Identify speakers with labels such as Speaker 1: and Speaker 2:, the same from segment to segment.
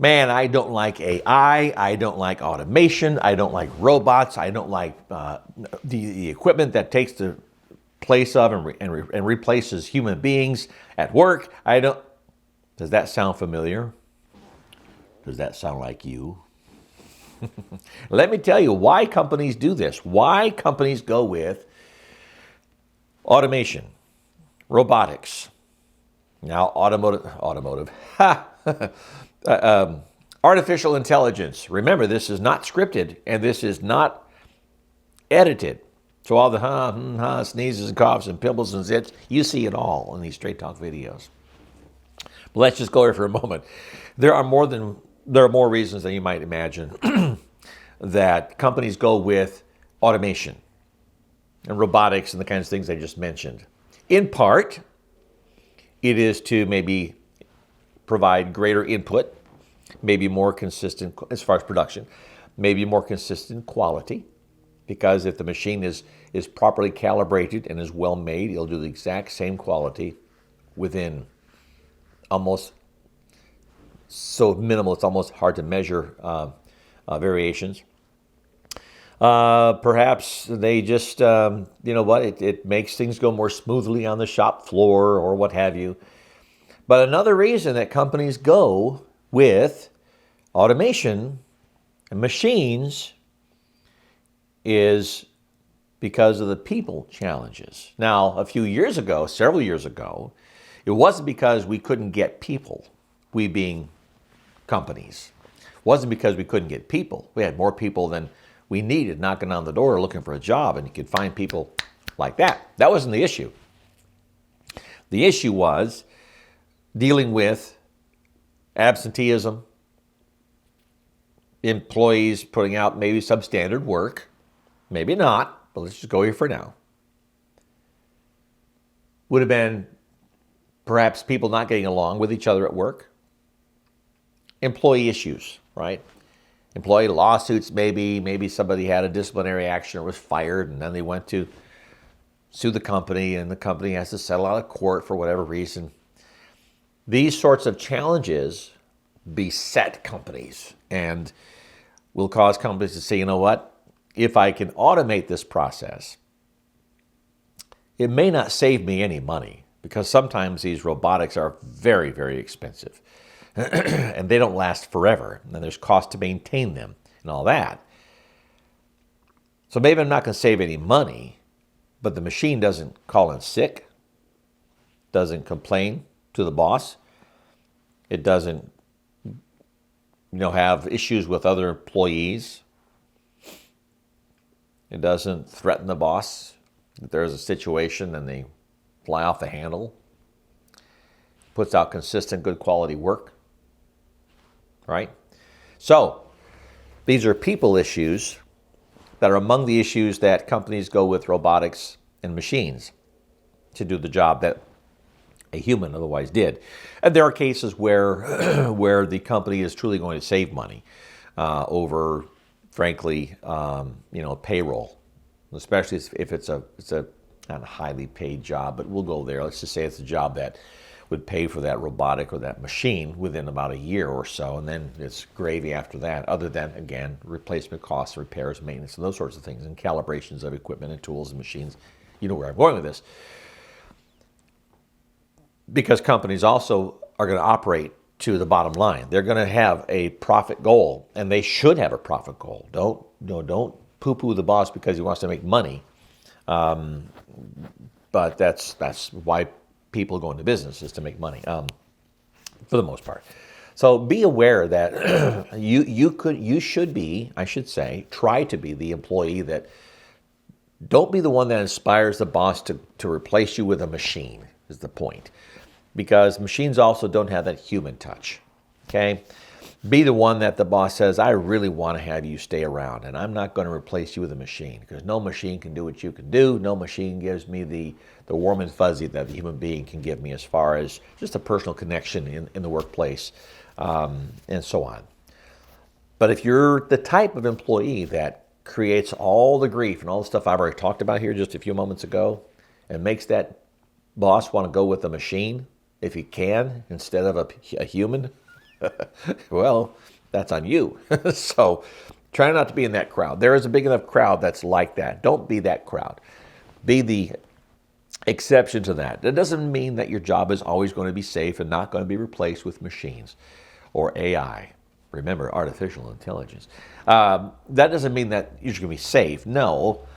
Speaker 1: Man, I don't like AI. I don't like automation. I don't like robots. I don't like the equipment that takes the place of and replaces human beings at work. I don't. Does that sound familiar? Does that sound like you? Let me tell you why companies do this. Why companies go with automation, robotics, now automotive, artificial intelligence. Remember, this is not scripted and this is not edited. So all the sneezes and coughs and pimples and zits, you see it all in these Straight Talk videos. But let's just go here for a moment. There are more reasons than you might imagine that companies go with automation and robotics and the kinds of things I just mentioned. In part, it is to maybe provide greater input, maybe more consistent as far as production, maybe more consistent quality, because if the machine is properly calibrated and is well made, it'll do the exact same quality within almost so minimal, it's almost hard to measure variations. Perhaps they just, it makes things go more smoothly on the shop floor or what have you. But another reason that companies go with automation and machines is because of the people challenges. Now, several years ago, it wasn't because we couldn't get people, we being companies. It wasn't because we couldn't get people. We had more people than we needed knocking on the door looking for a job, and you could find people like that. That wasn't the issue. The issue was dealing with absenteeism, employees putting out maybe substandard work, maybe not, but let's just go here for now. Would have been perhaps people not getting along with each other at work. Employee issues, right? Employee lawsuits, maybe somebody had a disciplinary action or was fired, and then they went to sue the company, and the company has to settle out of court for whatever reason. These sorts of challenges beset companies and will cause companies to say, you know what, if I can automate this process, it may not save me any money, because sometimes these robotics are very, very expensive. And they don't last forever. And there's cost to maintain them and all that. So maybe I'm not going to save any money, but the machine doesn't call in sick, doesn't complain to the boss. It doesn't, have issues with other employees. It doesn't threaten the boss. If there's a situation and they fly off the handle. Puts out consistent, good quality work. Right? So, these are people issues that are among the issues that companies go with robotics and machines to do the job that a human otherwise did. And there are cases where where the company is truly going to save money over, frankly, payroll, especially if it's a not a highly paid job, but we'll go there. Let's just say it's a job that would pay for that robotic or that machine within about a year or so, and then it's gravy after that, other than, again, replacement costs, repairs, maintenance, and those sorts of things, and calibrations of equipment and tools and machines. You know where I'm going with this. Because companies also are going to operate to the bottom line. They're going to have a profit goal, and they should have a profit goal. Don't poo-poo the boss because he wants to make money. But that's why people go into business, is to make money, for the most part. So be aware that you should be, I should say, try to be the employee that, don't be the one that inspires the boss to replace you with a machine, is the point. Because machines also don't have that human touch, okay? Be the one that the boss says, I really want to have you stay around, and I'm not going to replace you with a machine, because no machine can do what you can do. No machine gives me the warm and fuzzy that the human being can give me as far as just a personal connection in the workplace, and so on. But if you're the type of employee that creates all the grief and all the stuff I've already talked about here just a few moments ago, and makes that boss want to go with a machine, if he can, instead of a human, Well, that's on you. So try not to be in that crowd. There is a big enough crowd that's like that. Don't be that crowd. Be the exception to that. That doesn't mean that your job is always going to be safe and not going to be replaced with machines or AI. Remember, artificial intelligence. That doesn't mean that you're going to be safe. No,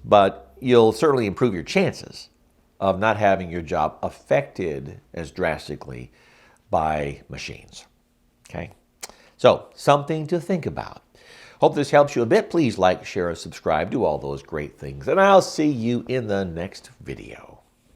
Speaker 1: but you'll certainly improve your chances of not having your job affected as drastically by machines. Okay? So, something to think about. Hope this helps you a bit. Please like, share, and subscribe. Do all those great things. And I'll see you in the next video.